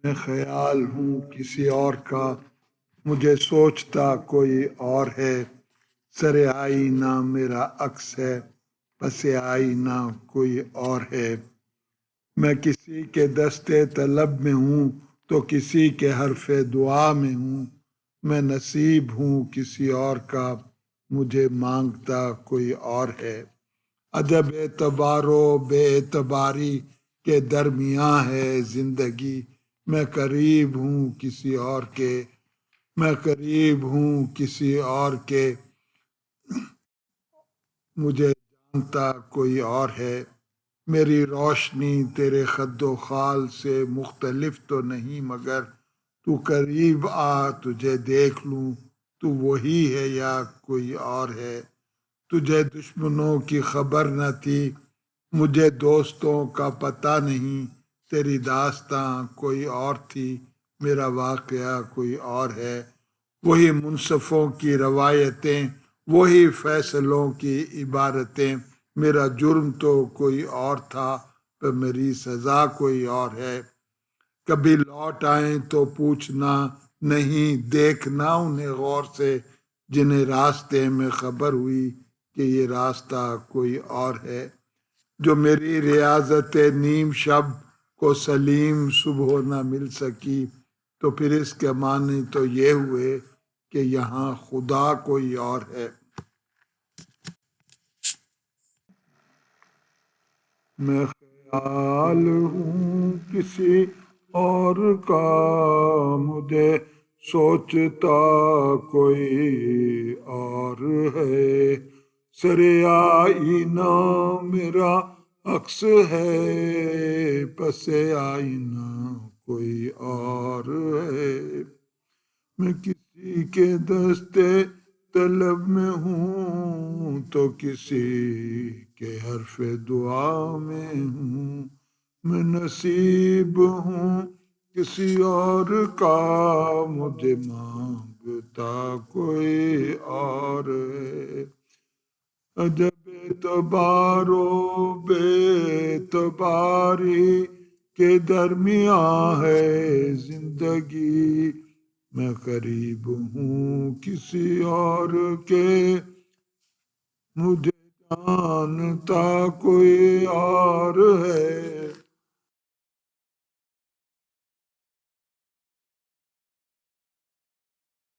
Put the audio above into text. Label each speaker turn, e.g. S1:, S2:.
S1: میں خیال ہوں کسی اور کا، مجھے سوچتا کوئی اور ہے، سر آئینہ میرا عکس ہے، پس آئینہ کوئی اور ہے۔ میں کسی کے دستے طلب میں ہوں تو کسی کے حرف دعا میں ہوں، میں نصیب ہوں کسی اور کا، مجھے مانگتا کوئی اور ہے۔ عجب اعتبار و بے اعتباری کے درمیاں ہے زندگی، میں قریب ہوں کسی اور کے، میں قریب ہوں کسی اور کے، مجھے جانتا کوئی اور ہے۔ میری روشنی تیرے خد و خال سے مختلف تو نہیں، مگر تو قریب آ تجھے دیکھ لوں، تو وہی ہے یا کوئی اور ہے۔ تجھے دشمنوں کی خبر نہ تھی، مجھے دوستوں کا پتہ نہیں، تیری داستاں کوئی اور تھی، میرا واقعہ کوئی اور ہے۔ وہی منصفوں کی روایتیں، وہی فیصلوں کی عبارتیں، میرا جرم تو کوئی اور تھا، پر میری سزا کوئی اور ہے۔ کبھی لوٹ آئیں تو پوچھنا نہیں، دیکھنا انہیں غور سے، جنہیں راستے میں خبر ہوئی کہ یہ راستہ کوئی اور ہے۔ جو میری ریاضت نیم شب کو سلیم صبح نہ مل سکی، تو پھر اس کے معنی تو یہ ہوئے کہ یہاں خدا کوئی اور ہے۔ میں خیال ہوں کسی اور کا، مجھے سوچتا کوئی اور ہے، سر آئینہ میرا عکس ہے، پس آئینہ کوئی اور ہے۔ میں کسی کے دستے طلب میں ہوں تو کسی کے حرف دعا میں ہوں، میں نصیب ہوں کسی اور کا، مجھے مانگتا کوئی اور ہے۔ عجب اعتبار و بے اعتباری کے درمیاں ہے زندگی، میں قریب ہوں کسی اور کے، مجھے جانتا کوئی اور ہے۔